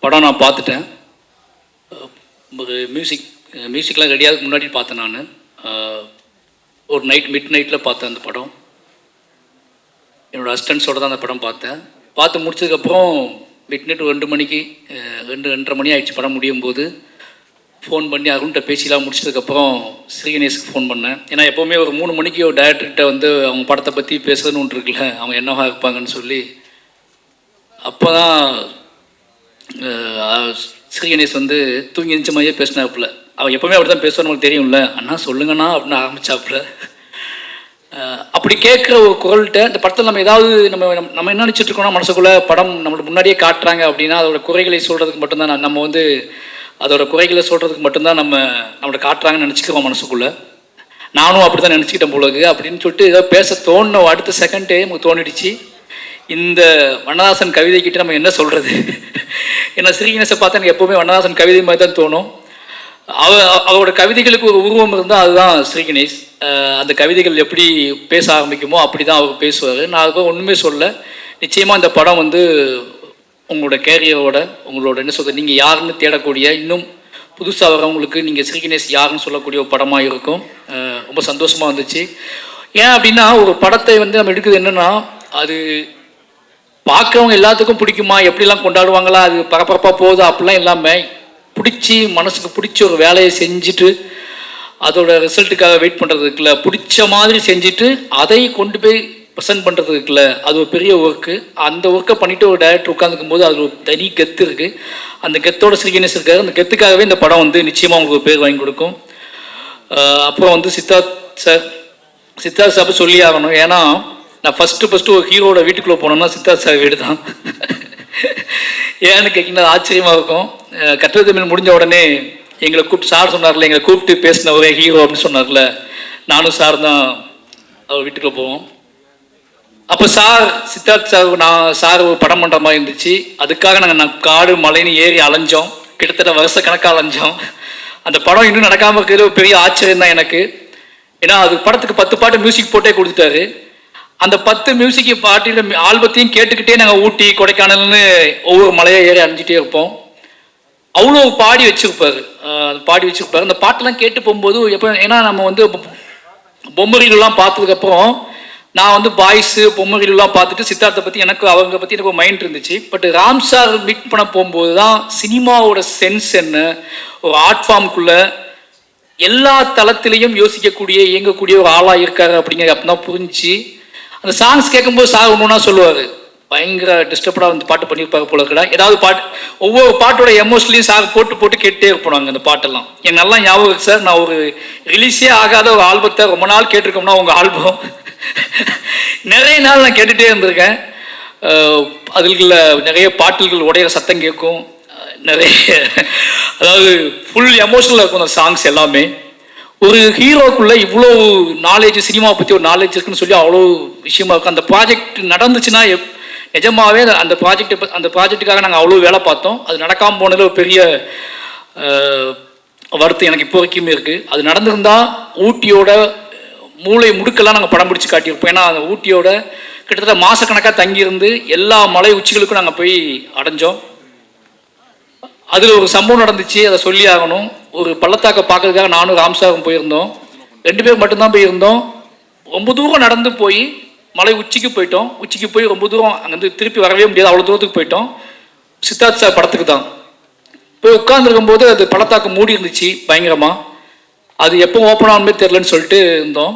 படம் நான் பார்த்துட்டேன். ஒரு மியூசிக்லாம் ரெடியாகிறதுக்கு முன்னாடி பார்த்தேன் நான். ஒரு மிட் நைட்டில் பார்த்தேன் அந்த படம். என்னோடய அசிஸ்டன்ஸோடு தான் அந்த படம் பார்த்தேன். பார்த்து முடிச்சதுக்கப்புறம் மிட் நைட் 2 மணிக்கு 2:30 மணி ஆகிடுச்சு படம் முடியும் போது. ஃபோன் பண்ணி அருண்கிட்ட பேசிலாம் முடிச்சதுக்கப்புறம் ஸ்ரீகணேஷ்க்கு ஃபோன் பண்ணேன். ஏன்னா எப்போவுமே ஒரு 3 மணிக்கு ஒரு டேரக்டர்கிட்ட வந்து அவங்க படத்தை பற்றி பேசுறதுன்னு ஒன்று இருக்குல்ல, அவங்க என்னவா இருப்பாங்கன்னு சொல்லி. அப்போ தான் ஸ்ரீகணேஷ் வந்து தூங்கி எழுந்த மாதிரியே பேசினாப்புல. அவன் எப்போவுமே அப்படி தான் பேசுவான்னு நமக்கு தெரியும்ல. அண்ணா சொல்லுங்கண்ணா அப்படின்னு ஆரம்பிச்சாப்புல. அப்படி கேட்குற ஒரு குரல்கிட்ட இந்த படத்தில் நம்ம ஏதாவது நம்ம என்ன நினச்சிட்டு இருக்கோம்னா, மனசுக்குள்ளே படம் நம்மளுக்கு முன்னாடியே காட்டுறாங்க அப்படின்னா அதோட குறைகளை சொல்கிறதுக்கு மட்டும்தான் நம்ம வந்து அதோட குறைகளை சொல்கிறதுக்கு மட்டும்தான் நம்மளை காட்டுறாங்கன்னு நினச்சிக்கிறோம் மனசுக்குள்ளே. நானும் அப்படி தான் நினச்சிக்கிட்டேன் போலக்கு அப்படின்னு சொல்லிட்டு ஏதோ பேச தோணுன அடுத்த செகண்டே நமக்கு தோணிடுச்சு, இந்த வண்ணதாசன் கவிதை கிட்ட நம்ம என்ன சொல்கிறது. ஏன்னா ஸ்ரீகணேஷை பார்த்தா எனக்கு எப்போவுமே வண்ணதாசன் கவிதை மாதிரி தான் தோணும். அவரோட கவிதைகளுக்கு ஒரு உருவம் இருந்தால் அதுதான் ஸ்ரீகணேஷ். அந்த கவிதைகள் எப்படி பேச ஆரம்பிக்குமோ அப்படி தான் அவர் பேசுவார். நான் அதுக்கு ஒன்றுமே சொல்ல. நிச்சயமாக இந்த படம் வந்து உங்களோட கேரியரோட உங்களோட என்ன சொல்கிறது, நீங்கள் யாருன்னு தேடக்கூடிய இன்னும் புதுசாக வரவங்களுக்கு நீங்கள் ஸ்ரீகணேஷ் யாருன்னு சொல்லக்கூடிய ஒரு படமாக இருக்கும். ரொம்ப சந்தோஷமாக இருந்துச்சு. ஏன் அப்படின்னா ஒரு படத்தை வந்து நம்ம எடுக்குது என்னென்னா, அது பார்க்குறவங்க எல்லாத்துக்கும் பிடிக்குமா, எப்படிலாம் கொண்டாடுவாங்களா, அது பரபரப்பாக போகுதா அப்படிலாம் இல்லாமல் பிடிச்சி மனசுக்கு பிடிச்ச ஒரு வேலையை செஞ்சுட்டு அதோட ரிசல்ட்டுக்காக வெயிட் பண்ணுறதுக்குல பிடிச்ச மாதிரி செஞ்சுட்டு அதை கொண்டு போய் ப்ரெசென்ட் பண்ணுறதுக்குல அது ஒரு பெரிய ஒர்க்கு. அந்த ஒர்க்கை பண்ணிவிட்டு ஒரு டைரக்டர் உட்காந்துக்கும் போது அது ஒரு தனி கெத்து இருக்குது. அந்த கெத்தோட ஸ்ரீகணேஷ் இருக்காரு. அந்த கெத்துக்காகவே இந்த படம் வந்து நிச்சயமாக உங்களுக்கு பேர் வாங்கி கொடுக்கும். அப்புறம் வந்து சித்தார்த் சார் சொல்லி ஆகணும். ஏன்னா நான் ஃபஸ்ட்டு ஒரு ஹீரோட வீட்டுக்குள்ளே போனோம்னா சித்தார்த் சார் வீடு தான். ஏன்னு கேட்கிங்கன்னா ஆச்சரியமாக இருக்கும். கட்டுரை தமிழ் முடிஞ்ச உடனே எங்களை கூப்பிட்டு சார் சொன்னார்ல, எங்களை கூப்பிட்டு பேசின ஒரே ஹீரோ அப்படின்னு சொன்னார்ல, நானும் சார் தான் அவர் வீட்டுக்குள்ளே போவோம். அப்போ சித்தார்த் சார் ஒரு படம் பண்ணுற மாதிரி இருந்துச்சு. அதுக்காக நாங்கள் காடு மலைன்னு ஏறி அலைஞ்சோம். கிட்டத்தட்ட வருஷ கணக்காக அலைஞ்சோம். அந்த படம் இன்னும் நடக்காமல் இருக்கிறது ஒரு பெரிய ஆச்சரியம் தான் எனக்கு. ஏன்னா அது படத்துக்கு 10 பாட்டு மியூசிக் போட்டே கொடுத்துட்டாரு. அந்த 10 மியூசிக் பாட்டில் ஆல்பத்தையும் கேட்டுக்கிட்டே நாங்கள் ஊட்டி கொடைக்கானல்னு ஒவ்வொரு மலையை ஏறி அணிஞ்சிட்டே இருப்போம். அவ்வளோ பாடி வச்சுருப்பார். அந்த பாட்டெல்லாம் கேட்டு போகும்போது எப்போ, ஏன்னா நம்ம வந்து பொம்மரிலாம் பார்த்ததுக்கப்புறம் நான் வந்து பாய்ஸு பொம்மரிலாம் பார்த்துட்டு சித்தார்த்தை பற்றி அவங்க பற்றி எனக்கு ஒரு மைண்ட் இருந்துச்சு. பட் ராம் சார் மீட் பண்ண போகும்போது தான் சினிமாவோட சென்ஸ் என்ன, ஒரு ஆர்ட் ஃபார்முக்குள்ளே எல்லா தளத்திலையும் யோசிக்கக்கூடிய இயங்கக்கூடிய ஒரு ஆளாக இருக்காரு அப்படிங்கிறது அப்போ தான் புரிஞ்சு. அந்த சாங்ஸ் கேட்கும்போது சார் ஒன்றுனா சொல்லுவார், பயங்கர டிஸ்டர்படாக வந்து பாட்டு பண்ணியிருப்பாங்க போல இருக்கா. ஏதாவது பாட்டு ஒவ்வொரு பாட்டோட எமோஷனலையும் சார் போட்டு கேட்டே இருப்பாங்க. அந்த பாட்டெல்லாம் எனக்கு நல்லா ஞாபகம் இருக்குது சார். நான் ஒரு ரிலீஸே ஆகாத ஒரு ஆல்பத்தை ரொம்ப நாள் கேட்டிருக்கோம்னா உங்கள் ஆல்பம் நிறைய நாள் நான் கேட்டுகிட்டே இருந்திருக்கேன். அதுல நிறைய பாட்டுகள் உடைய சத்தம் கேட்கும், நிறைய அதாவது ஃபுல் எமோஷனலாக இருக்கும் அந்த சாங்ஸ் எல்லாமே. ஒரு ஹீரோக்குள்ளே இவ்வளோ நாலேஜ், சினிமாவை பற்றி ஒரு நாலேஜ் இருக்குன்னு சொல்லி அவ்வளோ விஷயமா இருக்கும். அந்த ப்ராஜெக்ட் நடந்துச்சுன்னா நிஜமாவே அந்த ப்ராஜெக்ட்டுக்காக நாங்கள் அவ்வளோ வேலை பார்த்தோம். அது நடக்காமல் போனதில் ஒரு பெரிய வருத்தம் எனக்கு இப்போ வரைக்குமே இருக்குது. அது நடந்திருந்தால் ஊட்டியோட மூளை முடுக்கெல்லாம் நாங்கள் படம் பிடிச்சி காட்டியிருப்போம். ஏன்னா அந்த ஊட்டியோட கிட்டத்தட்ட மாதக்கணக்காக தங்கியிருந்து எல்லா மலை உச்சிகளுக்கும் நாங்கள் போய் அடைஞ்சோம். அதில் ஒரு சம்பவம் நடந்துச்சு, அதை சொல்லி ஆகணும். ஒரு பள்ளத்தாக்கை பார்க்கறதுக்காக நானும் ராம்சாரும் போயிருந்தோம். 2 பேர் மட்டும்தான் போயிருந்தோம். ரொம்ப தூரம் நடந்து போய் மலை உச்சிக்கு போயிட்டோம். உச்சிக்கு போய் ரொம்ப தூரம் அங்கேருந்து திருப்பி வரவே முடியாது, அவ்வளோ தூரத்துக்கு போயிட்டோம். சித்தார்த் சார் படத்துக்கு தான் போய் உட்காந்துருக்கும் போது அது பள்ளத்தாக்கு மூடி இருந்துச்சு பயங்கரமாக. அது எப்போ ஓப்பன் ஆகுமே தெரிலன்னு சொல்லிட்டு இருந்தோம்.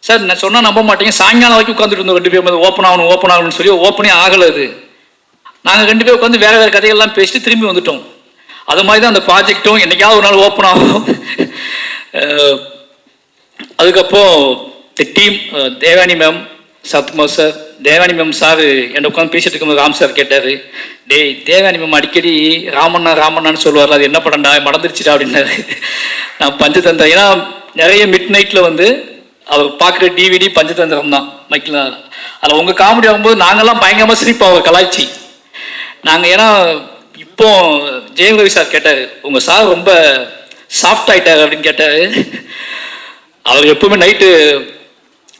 சார் நான் சொன்னால் நம்ப மாட்டேங்க, சாயங்காலம் வரைக்கும் உட்காந்துட்டு இருந்தோம் 2 பேர். ஓப்பன் ஆகணும்னு சொல்லி ஓப்பனே ஆகலை. அது நாங்கள் 2 பேர் உட்காந்து வேறு கதைகள்லாம் பேசிட்டு திரும்பி வந்துட்டோம். அது மாதிரி தான் அந்த ப்ராஜெக்டும் என்னைக்காவது ஒரு நாள் ஓப்பன் ஆகும். அதுக்கப்புறம் team Devani ma'am, Sathkumar sir, Devani ma'am sir என்னை உட்காந்து பேசிட்டு இருக்கும்போது ராம் சார் கேட்டார், டேய் தேவானி மேம் அடிக்கடி ராமண்ணான்னு சொல்லுவார்ல, அது என்ன படம்டா மறந்துருச்சுடா அப்படின்னாரு. நான் பஞ்சதந்திரம், ஏன்னா நிறைய மிட் நைட்டில் வந்து அவர் பார்க்குற டிவிடி பஞ்சதந்திரம் தான் மைக்கில். அதில் உங்கள் காமெடி ஆகும்போது நாங்கள்லாம் பயங்கரமாக சிரிப்போம் அவர் கலாய்ச்சி. நாங்கள் ஏன்னா இப்போ ஜெயம் ரவி சார் கேட்டார், உங்கள் சார் ரொம்ப சாஃப்ட் ஆகிட்டார் அப்படின்னு கேட்டார். அவர் எப்பவுமே நைட்டு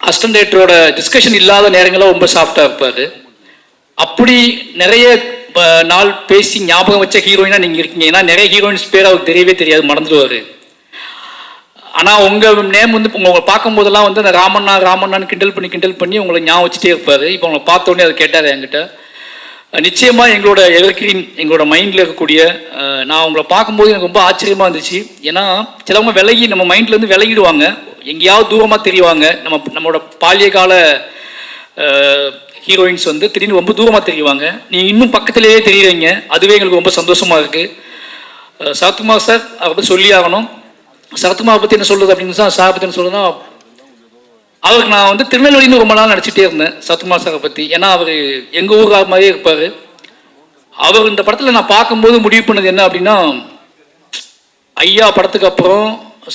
அசிஸ்டன்ட் டைரக்டரோட டிஸ்கஷன் இல்லாத நேரங்களில் ரொம்ப சாஃப்டாக இருப்பார். அப்படி நிறைய நாள் பேசி ஞாபகம் வச்ச ஹீரோயினா நீங்கள் இருக்கீங்க. ஏன்னா நிறைய ஹீரோயின்ஸ் பேர் அவருக்கு தெரியவே தெரியாது, மறந்துடுவார். ஆனால் உங்கள் நேம் வந்து உங்களை பார்க்கும்போதெல்லாம் வந்து அந்த ராமண்ணான்னு கிண்டல் பண்ணி உங்களை ஞாபகம் வச்சுட்டே இருப்பார். இப்போ உங்களை பார்த்தோன்னே அதை கேட்டார் என்கிட்ட. நிச்சயமாக எங்களோட எவர்கிரீன், எங்களோட மைண்டில் இருக்கக்கூடிய, நான் உங்களை பார்க்கும்போது எனக்கு ரொம்ப ஆச்சரியமாக இருந்துச்சு. ஏன்னா சிலவங்க விலகி நம்ம மைண்ட்லேருந்து விலகிடுவாங்க, எங்கேயாவது தூரமாக தெரியுவாங்க. நம்மளோட பால்ய கால ஹீரோயின்ஸ் வந்து திடீர்னு ரொம்ப தூரமாக தெரியுவாங்க. நீங்கள் இன்னும் பக்கத்திலேயே தெரியுறீங்க, அதுவே எங்களுக்கு ரொம்ப சந்தோஷமாக இருக்குது. சரத்குமார் சார் அதை பற்றி சொல்லி ஆகணும். சரத்குமார் பற்றி என்ன சொல்கிறது அப்படின்னு சார் பற்றி என்ன சொல்கிறதுனா, அவருக்கு நான் வந்து திருநெல்வேலின்னு ரொம்ப நாள் நடிச்சுட்டே இருந்தேன் சரத்குமார் சாரை பற்றி. ஏன்னா அவர் எங்கள் ஊர் மாதிரியே இருப்பார். அவர் இந்த படத்தில் நான் பார்க்கும்போது முடிவு பண்ணது என்ன அப்படின்னா, ஐயா படத்துக்கு அப்புறம்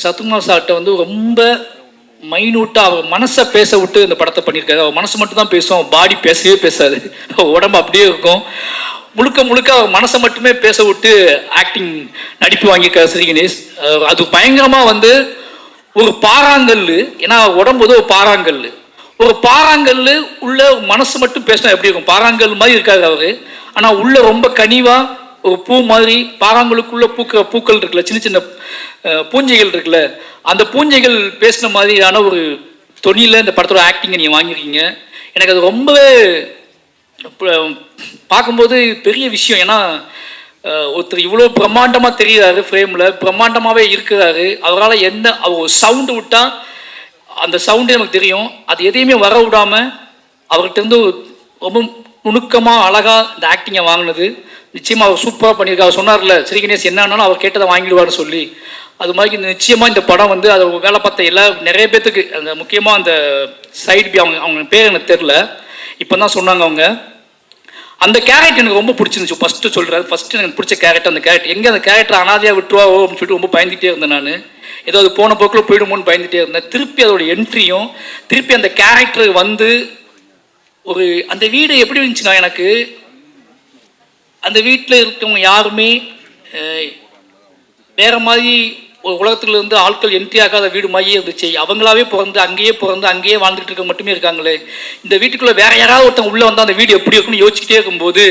சரத்குமார் சார்கிட்ட வந்து ரொம்ப மைனூட்டாக அவர் மனசை பேச விட்டு இந்த படத்தை பண்ணியிருக்காரு. அவர் மனசு மட்டும் தான் பேசும், பாடி பேசவே பேசாது, உடம்பு அப்படியே இருக்கும். முழுக்க அவர் மனசை மட்டுமே பேச விட்டு ஆக்டிங் நடிப்பு வாங்கியிருக்காரு ஸ்ரீ கணேஷ். அது பயங்கரமாக வந்து ஒரு பாறாங்கல், ஏன்னா உடம்பு ஒரு பாறாங்கல் உள்ள மனசு மட்டும் பேசினா எப்படி இருக்கும், பாறாங்கல் மாதிரி இருக்காது அவரு. ஆனால் உள்ள ரொம்ப கனிவாக ஒரு பூ மாதிரி, பாறாங்களுக்குள்ள பூக்கள் இருக்குல்ல, சின்ன சின்ன பூஞ்சைகள் இருக்குல்ல, அந்த பூஞ்சைகள் பேசின மாதிரியான ஒரு தொனியில் இந்த படத்தோட ஆக்டிங்கை நீங்கள் வாங்கியிருக்கீங்க. எனக்கு அது ரொம்பவே பார்க்கும்போது பெரிய விஷயம். ஏன்னா ஒருத்தர் இவ்வளோ பிரம்மாண்டமாக தெரிகிறாரு, ஃப்ரேமில் பிரம்மாண்டமாகவே இருக்கிறாரு. அவரால் அவர் சவுண்டு விட்டால் அந்த சவுண்டே நமக்கு தெரியும். அது எதையுமே வர விடாமல் அவர்கிட்ட இருந்து ரொம்ப நுணுக்கமாக அழகாக இந்த ஆக்டிங்கை வாங்கினது நிச்சயமாக அவர் சூப்பராக பண்ணியிருக்காரு. சொன்னார்ல ஸ்ரீ கணேஷ் என்னன்னாலும் அவர் கேட்டதை வாங்கிடுவார்னு சொல்லி, அது மாதிரி நிச்சயமாக இந்த படம் வந்து அதை வேலை பார்த்த நிறைய பேர்த்துக்கு, அந்த முக்கியமாக அந்த சைட் பி அவங்க பேர் எனக்கு தெரில, இப்போ தான் சொன்னாங்க அவங்க. அந்த கேரக்டர் எனக்கு ரொம்ப பிடிச்சிருந்துச்சு. ஃபஸ்ட்டு எனக்கு பிடிச்ச கேரக்டர் அந்த கேரக்டர். எங்கே அந்த கேரக்டர் அனாதையாக விட்டுருவாவோ அப்படின்னு சொல்லிட்டு ரொம்ப பயந்துகிட்டே இருந்தேன் நான். ஏதோ அது போன போக்கில் போயிடுமோன்னு பயந்துகிட்டே இருந்தேன். திருப்பி அதோட என்ட்ரியும் திருப்பி அந்த கேரக்டர் வந்து ஒரு அந்த வீடு எப்படி இருந்துச்சுன்னா, எனக்கு அந்த வீட்டில் இருக்கவங்க யாருமே வேற மாதிரி ஒரு உலகத்துல இருந்து ஆட்கள் என்ட்ரி ஆகாத வீடு மாதிரியே இருந்துச்சு. அவங்களாவே அங்கேயே வாழ்ந்துட்டு இருக்க மட்டுமே இருக்காங்களே, இந்த வீட்டுக்குள்ள வேற யாராவது ஒருத்தவங்க உள்ள வந்தால் அந்த வீடு எப்படி இருக்குன்னு யோசிச்சுட்டே இருக்கும்போது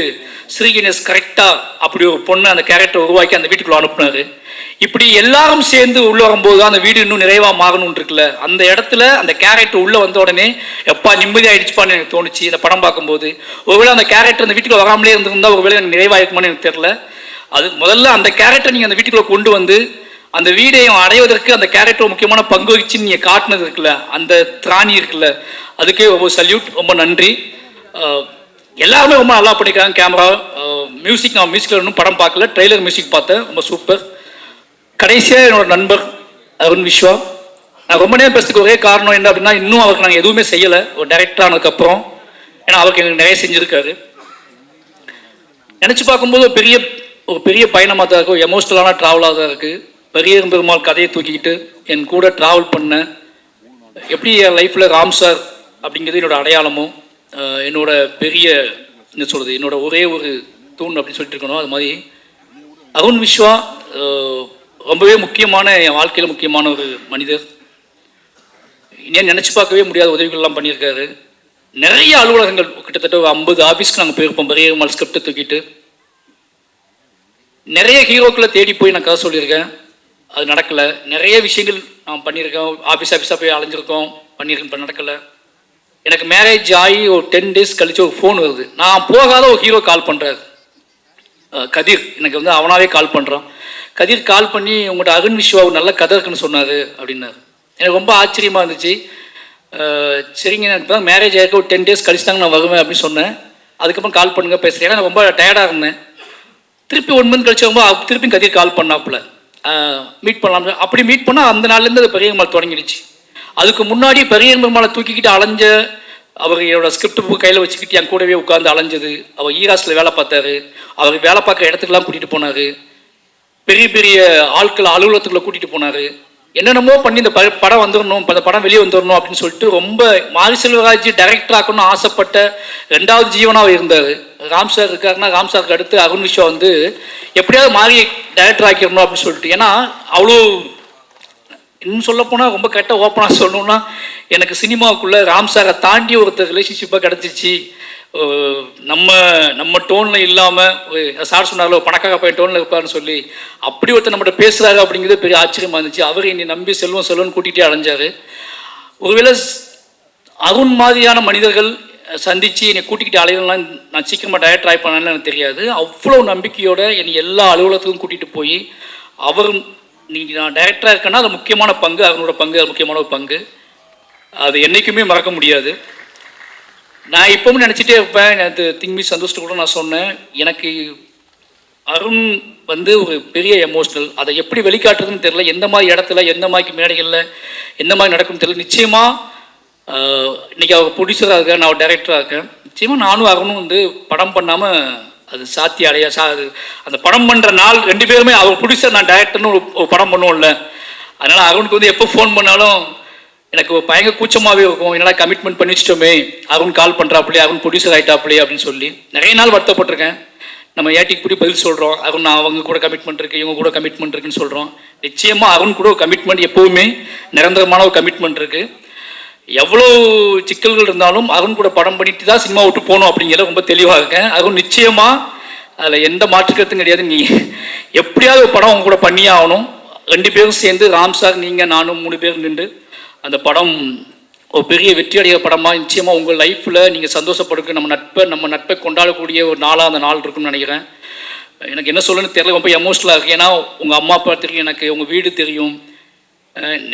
ஸ்ரீ கணேஷ் கரெக்டாக அப்படி ஒரு பொண்ணு அந்த கேரக்டர் உருவாக்கி அந்த வீட்டுக்குள்ள அனுப்புனாரு. இப்படி எல்லாரும் சேர்ந்து உள்ள வரும்போது அந்த வீடு இன்னும் நிறைவாக மாறணும்னு இருக்குல்ல, அந்த இடத்துல அந்த கேரக்டர் உள்ள வந்த உடனே எப்பா நிம்மதி ஆயிடுச்சுப்பான்னு எனக்கு தோணுச்சு இந்த படம் பார்க்கும்போது. ஒருவேளை அந்த கேரக்டர் அந்த வீட்டுக்குள்ள வராமலே இருந்திருந்தா ஒருவேளை எனக்கு நிறைவாயிருக்குமான்னு எனக்கு தெரியல. அது முதல்ல அந்த கேரக்டர் நீங்கள் அந்த வீட்டுக்குள்ள கொண்டு வந்து அந்த வீடையும் அடைவதற்கு அந்த கேரக்டர் முக்கியமான பங்கு வகிச்சு நீங்கள் காட்டினது இருக்குல்ல, அந்த திராணி இருக்குல்ல, அதுக்கே ரொம்ப சல்யூட், ரொம்ப நன்றி. எல்லாருமே ரொம்ப நல்லா பண்ணியிருக்காங்க. கேமரா, மியூசிக், நான் மியூசிக்கில் இன்னும் படம் பார்க்கல, ட்ரெய்லர் மியூசிக் பார்த்தேன், ரொம்ப சூப்பர். கடைசியாக என்னோட நண்பர் அருண் விஸ்வா, நான் ரொம்ப நேரம் பேசுறதுக்கு ஒரே காரணம் என்ன அப்படின்னா, இன்னும் அவருக்கு நாங்கள் எதுவுமே செய்யலை ஒரு டைரக்டர் ஆனதுக்கப்புறம். ஏன்னா அவருக்கு எனக்கு நிறைய செஞ்சுருக்காரு. நினச்சி பார்க்கும்போது ஒரு பெரிய பயணமாக தான் இருக்கும், எமோஷ்னலான ட்ராவலாக தான் இருக்குது. பெரியரும் பெருமாள் கதையை தூக்கிக்கிட்டு என் கூட ட்ராவல் பண்ண, எப்படி என் லைஃப்பில் ராம் சார் அப்படிங்கிறது என்னோட அடையாளமும் என்னோட பெரிய என்ன சொல்கிறது, என்னோட ஒரே ஒரு தூண் அப்படின்னு சொல்லிட்டு இருக்கணும். அது மாதிரி அருண் விஸ்வா ரொம்பவே முக்கியமான, என் வாழ்க்கையில் முக்கியமான ஒரு மனிதர். இன்னும் நினச்சி பார்க்கவே முடியாத உதவிகள்லாம் பண்ணியிருக்காரு. நிறைய அலுவலகங்கள், கிட்டத்தட்ட ஒரு 50 ஆஃபீஸ்க்கு நாங்கள் போயிருப்போம் பெரியம்மாள் ஸ்கிரிப்டை தூக்கிட்டு. நிறைய ஹீரோக்களை தேடி போய் நான் கதை சொல்லியிருக்கேன், அது நடக்கலை. நிறைய விஷயங்கள் நான் பண்ணியிருக்கேன், ஆஃபீஸாக போய் அலைஞ்சிருக்கோம், பண்ணியிருக்கேன், இப்போ நடக்கலை. எனக்கு மேரேஜ் ஆகி ஒரு 10 days கழிச்சு ஒரு ஃபோன் வருது. நான் போகாத ஒரு ஹீரோ கால் பண்ணுறாரு, கதிர். எனக்கு வந்து அவனாவே கால் பண்ணுறான். கதிர் கால் பண்ணி உங்கள்கிட்ட அருண் விஸ்வா ஒரு நல்ல கதை இருக்குன்னு சொன்னார் அப்படின்னாரு. எனக்கு ரொம்ப ஆச்சரியமாக இருந்துச்சு. சரிங்க, இப்போ தான் மேரேஜ் ஆகிருக்க ஒரு 10 days கழிச்சு தாங்க நான் வருவேன் அப்படின்னு சொன்னேன். அதுக்கப்புறம் கால் பண்ணுங்க பேசுகிறேன். ஏன்னா நான் ரொம்ப டயர்டாக இருந்தேன். திருப்பி 1 month கழிச்சு திருப்பி கதிர் கால் பண்ணாப்புல, மீட் பண்ணலாம். அப்படி மீட் பண்ணால் அந்த நாள்லேருந்து அது பெரியம்மாள் தொடங்கிடுச்சு. அதுக்கு முன்னாடி பெரியம்மாளை தூக்கிக்கிட்டு அலைஞ்ச அவர் என்னோட ஸ்கிரிப்ட் புக் கையில் வச்சுக்கிட்டு என் கூடவே உட்காந்து அலைஞ்சது. அவர் ஈராஸில் வேலை பார்த்தாரு, அவர் வேலை பார்க்குற இடத்துக்குலாம் கூட்டிகிட்டு போனார், பெரிய பெரிய ஆட்கள் அலுவலகத்துக்குள்ள கூட்டிகிட்டு போனார். என்னென்னமோ பண்ணி இந்த படம் வந்துடணும், இந்த படம் வெளியே வந்துடணும் அப்படின்னு சொல்லிட்டு ரொம்ப மாரி செல்வராஜ் டைரக்டர் ஆக்கணும்னு ஆசைப்பட்ட 2வது ஜீவனாக இருந்தார். ராம் சார் இருக்காருன்னா ராம் சாருக்கு அடுத்து அருண் விஸ்வா வந்து எப்படியாவது மாறி டைரக்டர் ஆக்கிடணும் அப்படின்னு சொல்லிட்டு. ஏன்னா அவ்வளோ இன்னும் சொல்லப்போனால் ரொம்ப கரெக்டாக ஓப்பனாக சொல்லணும்னா, எனக்கு சினிமாவுக்குள்ளே ராம் சாரை தாண்டி ஒருத்தர் ரிலேஷன்ஷிப்பாக கிடச்சிச்சு. நம்ம நம்ம டோனில் இல்லாமல் சார் சொன்னார்ல பணக்காக போய் டோனில் இருப்பார்னு சொல்லி அப்படி ஒருத்தர் நம்மகிட்ட பேசுகிறாரு அப்படிங்கிறது பெரிய ஆச்சரியமாக இருந்துச்சு. அவர் என்னை நம்பி செல்வம் கூட்டிகிட்டே அலைஞ்சார். ஒருவேளை அருண் மாதிரியான மனிதர்கள் சந்தித்து என்னை கூட்டிக்கிட்டு அலையலாம் நான் சீக்கிரமாக டைரக்டர் ஆகி பண்ணேன்னு எனக்கு தெரியாது. அவ்வளோ நம்பிக்கையோடு என்னை எல்லா அலுவலகத்துக்கும் கூட்டிகிட்டு போய் அவர் நீங்கள் நான் டைரக்டராக இருக்கேன்னா அது முக்கியமான பங்கு, அவனோட பங்கு அது முக்கியமான ஒரு பங்கு, அது என்றைக்குமே மறக்க முடியாது. நான் இப்போவும் நினச்சிட்டே இருப்பேன். எனக்கு திங்மி சந்தோஷத்தை கூட நான் சொன்னேன், எனக்கு அருண் வந்து ஒரு பெரிய எமோஷ்னல், அதை எப்படி வெளிக்காட்டுறதுன்னு தெரியல. எந்த மாதிரி இடத்துல எந்த மாதிரி மேடைகளில் எந்த மாதிரி நடக்கும்னு தெரியல. நிச்சயமாக இன்றைக்கி அவர் ப்ரொடியூசராக இருக்கேன், நான் டைரக்டராக இருக்கேன். நிச்சயமாக நானும் அருணும் வந்து படம் பண்ணாமல் அது சாத்தி அடைய அது அந்த படம் பண்ணுற நாள் 2 பேருமே அவர் ப்ரொடியூசர் நான் டைரக்டர்னு ஒரு படம் பண்ணுவோம்ல. அதனால் அருணுக்கு வந்து எப்போ ஃபோன் பண்ணாலும் எனக்கு பயங்கர கூச்சமாகவே இருக்கும். என்னடா கமிட்மெண்ட் பண்ணி வச்சிட்டோமே, அருண் கால் பண்ணுறாப்புலே, அருண் ப்ரொடியூசர் ஆகிட்டாப்புலே அப்படின்னு சொல்லி நிறைய நாள் வருத்தப்பட்டிருக்கேன். நம்ம ஏட்டிக்கு இப்படி பதில் சொல்கிறோம், அருண் அவங்க கூட கமிட்மெண்ட் இருக்குது, இவங்க கூட கமிட்மெண்ட் இருக்குன்னு சொல்கிறோம். நிச்சயமாக அருண் கூட ஒரு கமிட்மெண்ட் எப்போவுமே நிரந்தரமான ஒரு கமிட்மெண்ட் இருக்குது. எவ்வளோ சிக்கல்கள் இருந்தாலும் அருண் கூட படம் பண்ணிட்டு தான் சினிமா விட்டு போகணும் அப்படிங்கிறத ரொம்ப தெளிவாக இருக்கேன். அருண் நிச்சயமாக அதில் எந்த மாற்றுக்கருத்தும் கிடையாது. நீ எப்படியாவது ஒரு படம் அவங்க கூட பண்ணியே ஆகணும். 2 பேரும் சேர்ந்து ராம் சார் நீங்கள் நானும் 3 பேர் நின்று அந்த படம் ஒரு பெரிய வெற்றி அடைகிற படமாக நிச்சயமாக உங்கள் லைஃப்பில் நீங்கள் சந்தோஷப்படுக்க நம்ம நட்பை கொண்டாடக்கூடிய ஒரு நாளாக அந்த நாள் இருக்குன்னு நினைக்கிறேன். எனக்கு என்ன சொல்லணும்னு தெரியல, ரொம்ப எமோஷ்னலாக இருக்குது. ஏன்னா உங்கள் அம்மா அப்பா தெரியும், எனக்கு உங்கள் வீடு தெரியும்.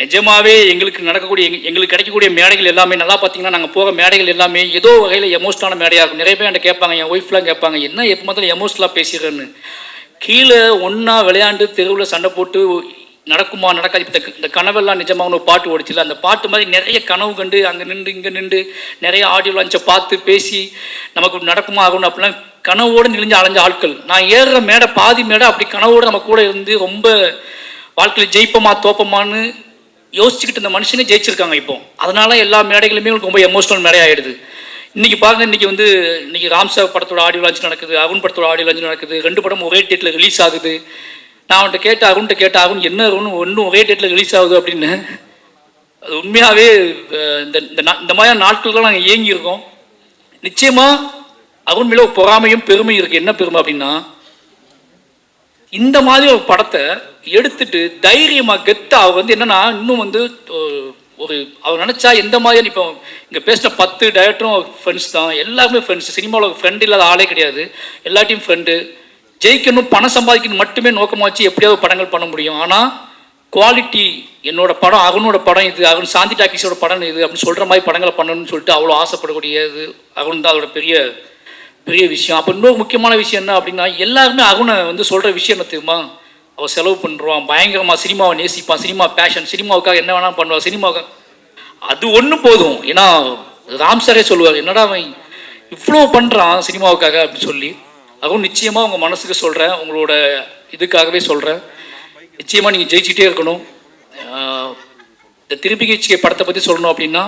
நிஜமாகவே எங்களுக்கு நடக்கக்கூடிய எங்களுக்கு கிடைக்கக்கூடிய மேடைகள் எல்லாமே நல்லா பார்த்தீங்கன்னா நாங்கள் போகிற மேடைகள் எல்லாமே ஏதோ வகையில் எமோஷ்னலான மேடையாக இருக்கும். நிறைய பேர் என்கிட்ட கேட்பாங்க, என் ஒய்ஃப்லாம் கேட்பாங்க, என்ன எப்போ முதல்ல எமோஷ்னலாக பேசுகிறேன்னு. கீழே ஒன்றா விளையாண்டு தெருவில் சண்டை போட்டு நடக்குமா நடக்காது. இப்போ இந்த கனவெல்லாம் நிஜமாக ஒரு பாட்டு ஓடிச்சில்ல, அந்த பாட்டு மாதிரி நிறைய கனவு கண்டு அங்கே நின்று இங்கே நின்று நிறைய ஆடியோ லான்ச்சை பார்த்து பேசி நமக்கு நடக்குமா ஆகணும் அப்படிலாம் கனவோடு நெளிஞ்சு அலைஞ்ச ஆட்கள். நான் ஏறுற மேடை பாதி மேடை அப்படி கனவோடு நம்ம கூட இருந்து ரொம்ப வாழ்க்கையில் ஜெயிப்போமா தோப்பமானு யோசிச்சுக்கிட்டு இந்த மனுஷனே ஜெயிச்சிருக்காங்க இப்போ. அதனால எல்லா மேடைகளுமே ரொம்ப எமோஷனல் மேடை ஆகிடுது. இன்றைக்கி பாருங்க, இன்றைக்கி வந்து இன்றைக்கி ராம்சார் படத்தோட ஆடியோ லான்ச் நடக்குது, அருண் படத்தோட ஆடியோ லான்ச் நடக்குது. 2 படம் ஒரே டேட்டில் ரிலீஸ் ஆகுது. நான் அவன்கிட்ட கேட்டேன் அருண் என்ன அருண் ஒன்றும் ஒரே டேட்டில் ரிலீஸ் ஆகுது அப்படின்னு. அது உண்மையாகவே இந்த மாதிரியான நாட்கள்லாம் நாங்கள் இயங்கியிருக்கோம். நிச்சயமாக அருண் மேலே ஒரு பொறாமையும் பெருமையும் இருக்குது. என்ன பெருமை அப்படின்னா, இந்த மாதிரி ஒரு படத்தை எடுத்துட்டு தைரியமாக கெத்தாக அவர் வந்து என்னன்னா இன்னும் வந்து ஒரு அவர் நினச்சா எந்த மாதிரி இப்போ இங்கே பேசின 10 டைரக்டரும் ஃப்ரெண்ட்ஸ் தான், எல்லாருமே ஃப்ரெண்ட்ஸ். சினிமாவில் ஃப்ரெண்ட் இல்லாத ஆளே கிடையாது, எல்லாத்தையும் ஃப்ரெண்டு. ஜெயிக்கணும் பணம் சம்பாதிக்கணும் மட்டுமே நோக்கமாக வச்சு எப்படியாவது படங்கள் பண்ண முடியும். ஆனால் குவாலிட்டி என்னோட படம் அருணோட படம் இது, அருண் சாந்தி டாக்கீஸோட படம் இது அப்படின்னு சொல்கிற மாதிரி படங்களை பண்ணணும்னு சொல்லிட்டு அவ்வளோ ஆசைப்படக்கூடியது அருண் தான். அதோட பெரிய விஷயம். அப்போ இன்னொரு முக்கியமான விஷயம் என்ன அப்படின்னா, எல்லாருமே அருணை வந்து சொல்கிற விஷயம் என்ன தெரியுமா, அவள் செலவு பண்ணுறான், பயங்கரமாக சினிமாவை நேசிப்பான், சினிமா பேஷன், சினிமாவுக்காக என்ன வேணாலும் பண்ணுவான், சினிமாவுக்காக அது ஒன்று போதும். ஏன்னா ராம் சாரே சொல்லுவார், என்னடா அவன் இவ்வளோ பண்ணுறான் சினிமாவுக்காக அப்படின்னு சொல்லி. அருண் நிச்சயமாக உங்கள் மனசுக்கு சொல்கிறேன், உங்களோட இதுக்காகவே சொல்கிறேன், நிச்சயமாக நீங்கள் ஜெயிச்சுட்டே இருக்கணும். இந்த திருப்பிகை படத்தை பற்றி சொல்லணும் அப்படின்னா,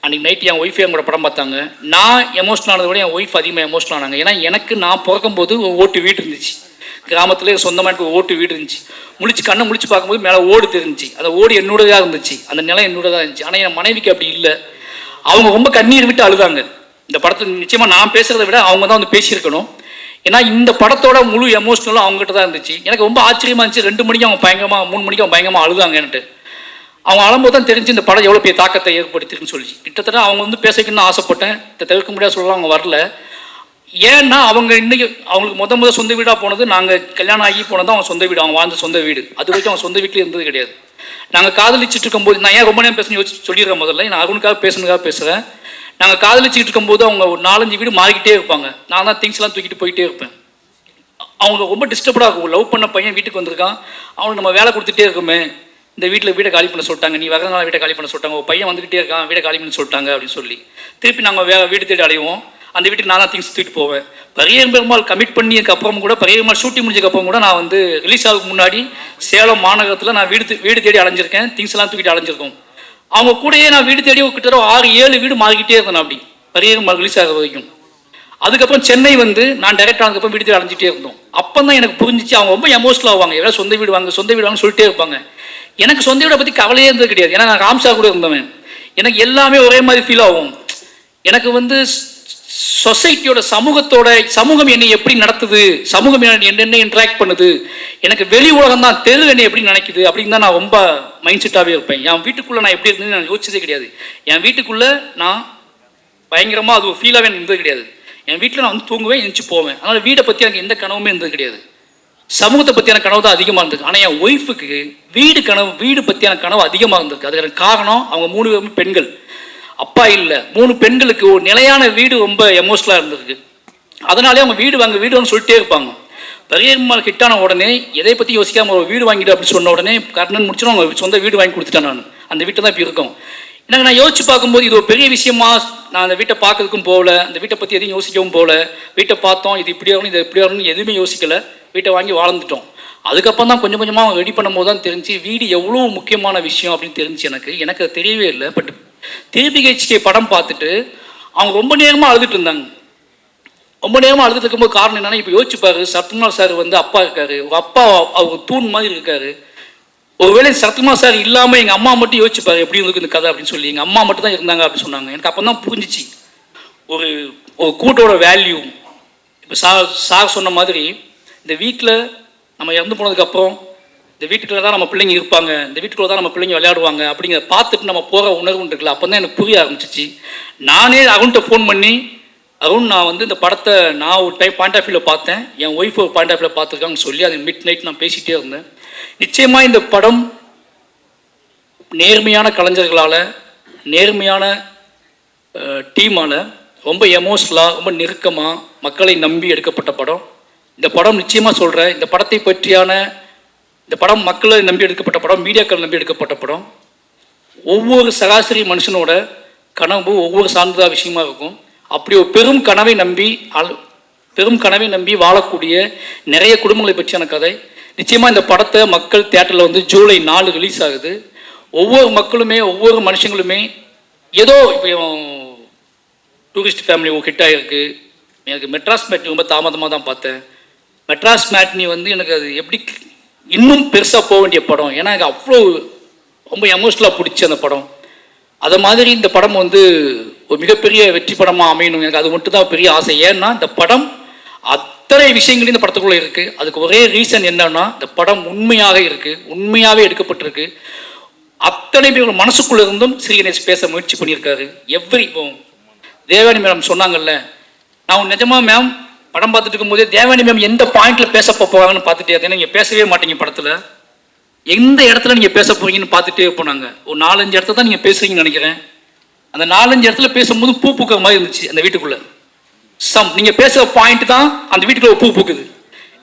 அன்றைக்கி நைட் என் ஒய்ஃபே அவங்களோட படம் பார்த்தாங்க. நான் எமோஷனல் ஆனதை விட என் ஒய்ஃப் அதிகமாக எமோஷனல் ஆனாங்க. ஏன்னா எனக்கு நான் பிறக்கும்போது ஒரு ஓட்டு வீடு இருந்துச்சு, கிராமத்தில் சொந்தமாக எனக்கு ஓட்டு வீடு இருந்துச்சு. கண்ணை முழிச்சு பார்க்கும்போது மேலே ஓடு தெரிஞ்சிச்சு, அந்த ஓடு என்னோடதாக இருந்துச்சு, அந்த நிலம் என்னோடதாக இருந்துச்சு. ஆனால் என் மனைவிக்கு அப்படி இல்லை. அவங்க ரொம்ப கண்ணீர் விட்டு அழுதாங்க. இந்த படத்தில் நிச்சயமாக நான் பேசுகிறத விட அவங்க தான் வந்து பேசியிருக்கணும். ஏன்னா இந்த படத்தோட முழு எமோஷனலும் அவங்ககிட்ட தான் இருந்துச்சு. எனக்கு ரொம்ப ஆச்சரியமாக இருந்துச்சு. 2 மணிக்கு அவங்க பயங்கரமாக 3 மணிக்கு அவங்க பயங்கரமாக அழுதாங்கன்ட்டு. அவங்க அழும்போது தான் தெரிஞ்சு இந்த படம் எவ்வளோ பெரிய தாக்கத்தை ஏற்படுத்திருக்குன்னு சொல்லி. கிட்டத்தட்ட அவங்க வந்து பேசிக்கணும்னு ஆசைப்பட்டேன், தவிர்க்க முடியாது சொல்லலாம், அவங்க வரல. ஏன்னா அவங்க இன்றைக்கி அவங்களுக்கு முதல் சொந்த வீடாக போனது, நாங்கள் கல்யாணம் ஆகி போனது அவங்க சொந்த வீடு, அவங்க வாழ்ந்த சொந்த வீடு. அது வரைக்கும் அவங்க சொந்த வீட்டில் இருந்தது கிடையாது. நாங்கள் காதலிச்சுட்டு இருக்கும்போது, நான் ஏன் ரொம்ப நேரம் பேசணும் சொல்லிடுறேன், முதல்ல நான் அருணுக்காக பேசுனதுக்காக பேசுகிறேன். நாங்கள் காதலிச்சுட்டு இருக்கும்போது அவங்க ஒரு 4-5 வீடு மாறிக்கிட்டே இருப்பாங்க. நான் தான் திங்ஸ்லாம் தூக்கிட்டு போயிட்டே இருப்பேன். அவங்க ரொம்ப டிஸ்டர்படாக இருக்கும். லவ் பண்ண பையன் வீட்டுக்கு வந்திருக்கான், அவனுக்கு நம்ம வேலை கொடுத்துட்டே இருக்குமே, இந்த வீட்டை காலி பண்ண சொல்லிட்டாங்க, நீ வரதுனால வீட்டை காலி பண்ண சொல்லிட்டாங்க, ஒரு பையன் வந்துக்கிட்டே இருக்கான், வீட்டை காலி பண்ண சொல்லிட்டாங்க அப்படின்னு சொல்லி திருப்பி நாங்கள் வீடு தேடி அடைவோம். அந்த வீட்டுக்கு நான் தான் திங்ஸ் தூக்கிட்டு போவேன். பரியேறும் பெருமாள் கமிட் பண்ணியதுக்கு அப்புறம் கூட, பரியேறுமாள் ஷூட்டிங் முடிஞ்சதுக்கப்புறம் கூட நான் வந்து ரிலீஸ் ஆகுக்கு முன்னாடி சேலம் மாநகரத்தில் நான் வீடு தேடி அலைஞ்சிருக்கேன், திங்ஸ் எல்லாம் தூக்கிட்டு அலைஞ்சிருக்கோம். அவங்க கூடயே நான் வீடு தேடி கிட்டத்தட்ட 6-7 வீடு மாறிக்கிட்டே இருந்தேன் அப்படி பரியேறுமாள் ரிலீஸ் ஆகிற வரைக்கும். அதுக்கப்புறம் சென்னை வந்து நான் டைரக்ட் ஆனதுக்கப்புறம் வீடு தேடி அலைஞ்சிட்டே இருந்தோம். அப்போ தான் எனக்கு புரிஞ்சிச்சு அவங்க ரொம்ப எமோஷனல் ஆவாங்க, எவ்வளோ சொந்த வீடு வாங்கன்னு சொல்லிட்டே இருப்பாங்க. எனக்கு சொந்த வீடை பற்றி கவலையே இருந்தது கிடையாது. ஏன்னா நான் ராம்சா கூட இருந்தவன், எனக்கு எல்லாமே ஒரே மாதிரி ஃபீல் ஆகும். எனக்கு வந்து சொசைட்டியோட சமூகம் என்னை எப்படி நடத்துது, சமூகம் என்ன இன்ட்ராக்ட் பண்ணுது, எனக்கு வெளி உலகம் தான் தெரு என்னை எப்படி நினைக்குது அப்படின்னு தான் நான் ரொம்ப மைண்ட் செட்டாகவே இருப்பேன். என் வீட்டுக்குள்ளே நான் எப்படி இருந்தேன்னு நான் யோசிச்சதே கிடையாது. என் வீட்டுக்குள்ளே நான் பயங்கரமாக அது ஒரு ஃபீலாகவே இருந்தது கிடையாது. என் வீட்டில் நான் வந்து தூங்குவேன், எழுந்துச்சு போவேன். அதனால் வீடை பற்றி எனக்கு எந்த கனவுமே இருந்தது கிடையாது. சமூகத்தை பற்றியான கனவு தான் அதிகமாக இருந்தது. ஆனால் என் ஒய்ஃபுக்கு வீடு பற்றியான கனவு அதிகமாக இருந்திருக்கு. அதுக்கு காரணம் அவங்க 3 பேருமே பெண்கள், அப்பா இல்லை. 3 பெண்களுக்கு ஒரு நிலையான வீடு ரொம்ப எமோஷனலாக இருந்திருக்கு. அதனாலே அவங்க வீடு வாங்க சொல்லிட்டே இருப்பாங்க. பெரியம்மாள் ஹிட்டான உடனே எதை பற்றி யோசிக்காமல் ஒரு வீடு வாங்கிட்டு அப்படின்னு சொன்ன உடனே கர்ணன் முடிச்சுடும் அவங்க சொந்த வீடு வாங்கி கொடுத்துட்டேன். நான் அந்த வீட்டை தான் இப்போ இருக்கோம். எனக்கு நான் யோசிச்சு பார்க்கும்போது இது ஒரு பெரிய விஷயமா. நான் அந்த வீட்டை பார்க்கறதுக்கும் போகல, அந்த வீட்டை பற்றி எதையும் யோசிக்கவும் போகல. வீட்டை பார்த்தோம், இது இப்படி ஆகணும், இது எப்படி ஆகணும்னு எதுவுமே யோசிக்கலை. வீட்டை வாங்கி வாழ்ந்துட்டோம். அதுக்கப்புறம் தான் கொஞ்சம் கொஞ்சமாக ரெடி பண்ணும்போது தான் தெரிஞ்சு வீடு எவ்வளோ முக்கியமான விஷயம் அப்படின்னு தெரிஞ்சு. எனக்கு அது தெரியவே இல்லை. பட் திருபிகேச்கே படம் பார்த்துட்டு அவங்க ரொம்ப நேரமாக அழுதுட்டு இருந்தாங்க. ரொம்ப நேரமாக அழுதுட்டு இருக்கும்போது காரணம் என்னன்னா, இப்போ யோசிச்சுப்பாரு, சரத்குமார் சார் வந்து அப்பா இருக்காரு, அப்பா அவங்க தூண் மாதிரி இருக்காரு. ஒருவேளை சரத்குமார் சார் இல்லாமல் எங்கள் அம்மா மட்டும் யோசிச்சுப்பாரு எப்படி இருக்கு இந்த கதை அப்படின்னு சொல்லி. எங்கள் அம்மா மட்டும் தான் இருந்தாங்க அப்படின்னு சொன்னாங்க. எனக்கு அப்போ தான் புரிஞ்சிச்சு ஒரு கூட்டோட வேல்யூ. இப்போ சார் சொன்ன மாதிரி இந்த வீட்டில் நம்ம இறந்து போனதுக்கப்புறம் இந்த வீட்டுக்குள்ள தான் நம்ம பிள்ளைங்க இருப்பாங்க, இந்த வீட்டுக்குள்ள தான் நம்ம பிள்ளைங்க விளையாடுவாங்க அப்படிங்கிற பார்த்துட்டு நம்ம போகிற உணர்வு இருக்குல்ல. அப்போ தான் எனக்கு புரிய ஆரம்பிச்சிச்சு. நானே அருண்கிட்ட ஃபோன் பண்ணி, அருண் நான் வந்து இந்த படத்தை நான் ஒரு பாயிண்ட் ஆஃப் வியூவில் பார்த்தேன், என் ஒய்ஃப் ஒரு பாயிண்ட் ஆஃப் வியூவில் பார்த்துருக்காங்கன்னு சொல்லி அது மிட் நைட் நான் பேசிகிட்டே இருந்தேன். நிச்சயமாக இந்த படம் நேர்மையான கலைஞர்களால், நேர்மையான டீமால் ரொம்ப எமோஷனலாக, ரொம்ப நெருக்கமாக மக்களை நம்பி எடுக்கப்பட்ட படம். இந்த படம் நிச்சயமாக சொல்கிறேன், இந்த படம் மக்களை நம்பி எடுக்கப்பட்ட படம், மீடியாக்கள் நம்பி எடுக்கப்பட்ட படம். ஒவ்வொரு சராசரி மனுஷனோட கனவு ஒவ்வொரு சார்ந்ததா விஷயமா இருக்கும். அப்படி ஒரு பெரும் கனவை நம்பி வாழக்கூடிய நிறைய குடும்பங்களை பற்றியான கதை. நிச்சயமாக இந்த படத்தை மக்கள் தியேட்டரில் வந்து ஜூலை 4 ரிலீஸ் ஆகுது. ஒவ்வொரு மக்களுமே, ஒவ்வொரு மனுஷங்களுமே ஏதோ இப்போ டூரிஸ்ட் ஃபேமிலி ஹிட் ஆகிருக்கு. எனக்கு மெட்ராஸ் மேட்னி ரொம்ப தாமதமாக தான் பார்த்தேன். மெட்ராஸ் மேட்னி வந்து எனக்கு அது எப்படி இன்னும் பெருசாக போக வேண்டிய படம். ஏன்னா எனக்கு அவ்வளோ ரொம்ப எமோஷனலாக பிடிச்சி அந்த படம். அதை மாதிரி இந்த படம் வந்து ஒரு மிகப்பெரிய வெற்றி படமாக அமையணும். எனக்கு அது மட்டும் தான் பெரிய ஆசை. ஏன்னா இந்த படம் அத்தனை விஷயங்களையும் இந்த படத்துக்குள்ளே இருக்குது. அதுக்கு ஒரே ரீசன் என்னன்னா, இந்த படம் உண்மையாக இருக்குது, உண்மையாகவே எடுக்கப்பட்டிருக்கு. அத்தனை பேர் மனசுக்குள்ளே இருந்தும் ஸ்ரீகணேஷ் பேச முயற்சி பண்ணியிருக்காரு. இப்போ தேவானி மேம் சொன்னாங்கல்ல, நான் நிஜமாக மேம் படம் பார்த்துட்டு இருக்கும்போதே தேவானி மேம் எந்த பாயிண்டில் பேச போவாங்கன்னு பார்த்துட்டே இருந்தேன். நீங்கள் பேசவே மாட்டீங்க படத்தில், எந்த இடத்துல நீங்கள் பேச போகிறீங்கன்னு பார்த்துட்டே போனாங்க. ஒரு 4-5 இடத்துல தான் நீங்கள் பேசுகிறீங்கன்னு நினைக்கிறேன். அந்த 4-5 இடத்துல பேசும்போது பூ பூக்கிற மாதிரி இருந்துச்சு அந்த வீட்டுக்குள்ளே. நீங்கள் பேசுகிற பாயிண்ட் தான் அந்த வீட்டுக்குள்ளே பூ பூக்குது.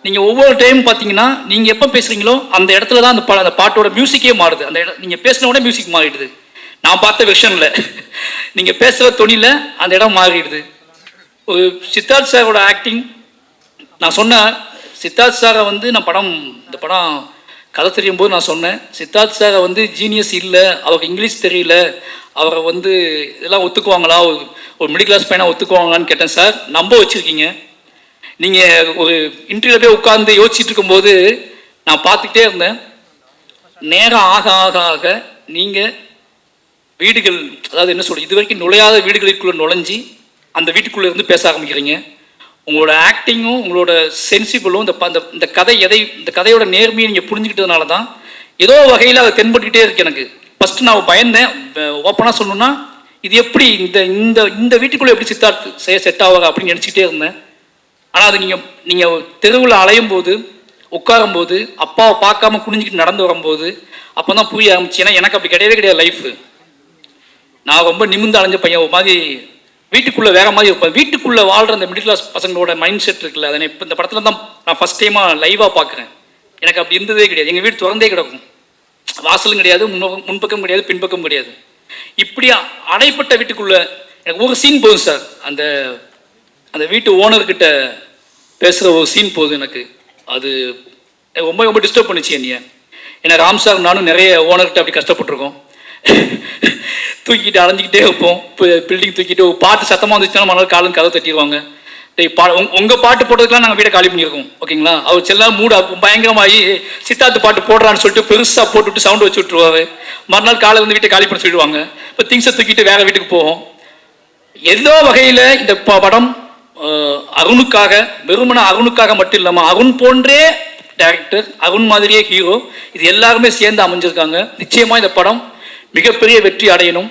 நீங்கள் ஒவ்வொரு டைம் பார்த்தீங்கன்னா நீங்கள் எப்போ பேசுகிறீங்களோ அந்த இடத்துல தான் அந்த பாட்டோட மியூசிக்கே மாறுது. அந்த நீங்கள் பேசின உடனே மியூசிக் மாறிடுது. நான் பார்த்த விஷயம்ல நீங்கள் பேசுகிற தொனியில் அந்த இடம் மாறிடுது. ஒரு சித்தார்த் சாரோட ஆக்டிங், நான் சொன்னேன் சித்தார்த் சாரை வந்து இந்த படம் கதை தெரியும் போது நான் சொன்னேன், சித்தார்த் சாரை வந்து ஜீனியஸ் இல்லை, அவருக்கு இங்கிலீஷ் தெரியல, அவரை வந்து இதெல்லாம் ஒத்துக்குவாங்களா, ஒரு மிடில் கிளாஸ் பையனாக ஒத்துக்குவாங்களான்னு கேட்டேன். சார் நம்ப வச்சுருக்கீங்க. நீங்கள் ஒரு இன்டர்வியூவில் போய் உட்காந்து யோசிச்சுட்டு இருக்கும்போது நான் பார்த்துக்கிட்டே இருந்தேன். நேரம் ஆக ஆக ஆக நீங்கள் வீடுகள், அதாவது என்ன சொல்கிறது, இது வரைக்கும் நுழையாத வீடுகளுக்குள்ளே நுழைஞ்சி அந்த வீட்டுக்குள்ளே இருந்து பேச ஆரம்பிக்கிறீங்க. உங்களோட ஆக்டிங்கும் உங்களோட சென்சிபிளும் இந்த கதையோட நேர்மையை நீங்கள் புரிஞ்சுக்கிட்டதுனால தான் ஏதோ வகையில் அதை தென்பட்டுக்கிட்டே இருக்கு. எனக்கு ஃபஸ்ட்டு நான் பயந்தேன், ஓப்பனாக சொல்லணும்னா இது எப்படி இந்த வீட்டுக்குள்ளே எப்படி சித்தார்த் செட் ஆவாங்க அப்படின்னு நினச்சிக்கிட்டே இருந்தேன். ஆனால் அது நீங்கள் தெருவில் அலையும் போது, உட்காரும்போது, அப்பாவை பார்க்காம குனிஞ்சிக்கிட்டு நடந்து வரும்போது அப்போ தான் புரிய ஆரம்பிச்சு. ஏன்னா எனக்கு அப்படி கிடையவே கிடையாது லைஃபு. நான் ரொம்ப நிமிர்ந்து அலைஞ்ச பையன், ஒரு மாதிரி வீட்டுக்குள்ளே வேற மாதிரி இருப்பேன். வீட்டுக்குள்ளே வாழ்கிற அந்த மிடில் கிளாஸ் பசங்களோட மைண்ட் செட் இருக்குல்ல, அதை இப்போ இந்த படத்தில் தான் நான் ஃபஸ்ட் டைமாக லைவாக பார்க்குறேன். எனக்கு அப்படி இருந்ததே கிடையாது. எங்கள் வீடு திறந்தே கிடக்கும், வாசலும் கிடையாது, முன்பக்கம் கிடையாது, பின்பக்கம் கிடையாது. இப்படி அடைப்பட்ட வீட்டுக்குள்ளே எனக்கு ஒரு சீன் போதும் சார். அந்த வீட்டு ஓனர்கிட்ட பேசுகிற ஒரு சீன் போதும் எனக்கு. அது ரொம்ப ரொம்ப டிஸ்டர்ப் பண்ணிச்சு என்னைய. ஏன்னா ராம் சார் நானும் நிறைய ஓனர்கிட்ட அப்படி கஷ்டப்பட்டுருக்கோம். தூக்கிட்டு அலைஞ்சிக்கிட்டே இருப்போம். பில்டிங் தூக்கிட்டு ஒரு பாட்டு சத்தமாக வந்துச்சுன்னா மறுநாள் காலம் கதை தட்டிடுவாங்க. உங்கள் பாட்டு போட்டதுக்கெலாம் நாங்கள் வீட்டை காலி பண்ணியிருக்கோம், ஓகேங்களா. அவர் செல்லா மூட பயங்கரமாகி சித்தார்த்து பாட்டு போடுறான்னு சொல்லிட்டு பெருசாக போட்டுவிட்டு சவுண்டு வச்சு விட்ருவாரு. மறுநாள் காலை வந்து வீட்டை காலி பண்ண சொல்லிடுவாங்க. இப்போ திங்ஸை தூக்கிட்டு வேறு வீட்டுக்கு போவோம். ஏதோ வகையில் இந்த படம் அருணுக்காக, வெறுமன அருணுக்காக மட்டும் இல்லாமல் அருண் போன்றே டைரக்டர், அருண் மாதிரியே ஹீரோ, இது எல்லாருமே சேர்ந்து அமைஞ்சிருக்காங்க. நிச்சயமாக இந்த படம் மிகப்பெரிய வெற்றி அடையணும்.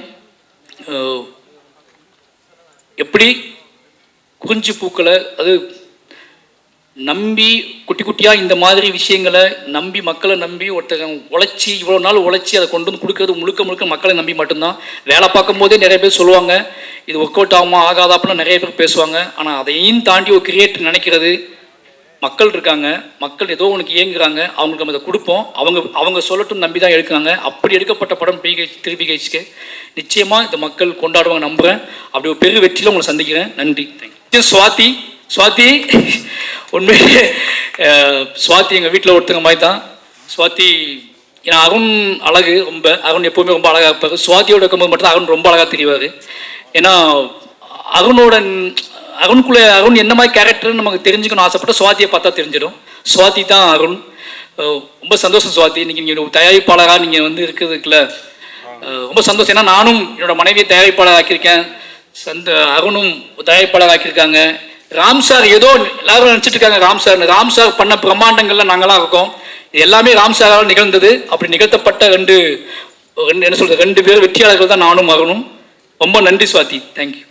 எப்படி குறிஞ்சி பூக்களை அது நம்பி குட்டி குட்டியாக இந்த மாதிரி விஷயங்களை நம்பி, மக்களை நம்பி ஒருத்தர் உழைச்சி இவ்வளோ நாள் உழைச்சி அதை கொண்டு வந்து கொடுக்கறது முழுக்க முழுக்க மக்களை நம்பி மட்டும்தான். வேலை பார்க்கும் போதே நிறைய பேர் சொல்லுவாங்க இது ஒர்க் அவுட் ஆகுமா ஆகாதா அப்படின்னு நிறைய பேர் பேசுவாங்க. ஆனால் அதையும் தாண்டி ஒரு கிரியேட்டர் நினைக்கிறது மக்கள் இருக்காங்க, மக்கள் ஏதோ உனக்கு இயங்குறாங்க, அவங்களுக்கு நம்ம இதை கொடுப்போம், அவங்க சொல்லட்டும் நம்பி தான் எடுக்கிறாங்க. அப்படி எடுக்கப்பட்ட படம் PH நிச்சயமாக இந்த மக்கள் கொண்டாடுவாங்க நம்புகிறேன். அப்படி ஒரு பெரிய வெற்றியில் உங்களை சந்திக்கிறேன். நன்றி. தேங்க்யூ. சுவாதி உண்மையிலே சுவாதி எங்கள் வீட்டில் ஒருத்தங்க மாதிரி தான். சுவாதி ஏன்னா அருண் அழகு, ரொம்ப அருண் எப்போவுமே ரொம்ப அழகாக இருப்பார். சுவாதியோட இருக்கும்போது மட்டும் அருண் ரொம்ப அழகாக தெரிவார். ஏன்னா அருணுக்குள்ளே அருண் என்ன மாதிரி கேரக்டர்னு நமக்கு தெரிஞ்சுக்கணும் ஆசைப்பட்ட சுவாதியை பார்த்தா தெரிஞ்சிடும். சுவாதி தான் அருண். ரொம்ப சந்தோஷம் சுவாதி, நீங்கள் தயாரிப்பாளராக நீங்கள் வந்து இருக்கிறதுக்குள்ள ரொம்ப சந்தோஷம். ஏன்னா நானும் என்னோட மனைவியை தயாரிப்பாளர் ஆக்கியிருக்கேன், அருணும் தயாரிப்பாளர் ஆக்கியிருக்காங்க. ராம் சார் ஏதோ எல்லாரும் நினச்சிட்டு இருக்காங்க ராம் சார் பண்ண பிரம்மாண்டங்கள்ல நாங்களாம் இருக்கோம். இது எல்லாமே ராம் சாரால் நிகழ்ந்தது. அப்படி நிகழ்த்தப்பட்ட ரெண்டு பேர் வெற்றியாளர்கள் தான் நானும் அருணும். ரொம்ப நன்றி சுவாதி. தேங்க்யூ.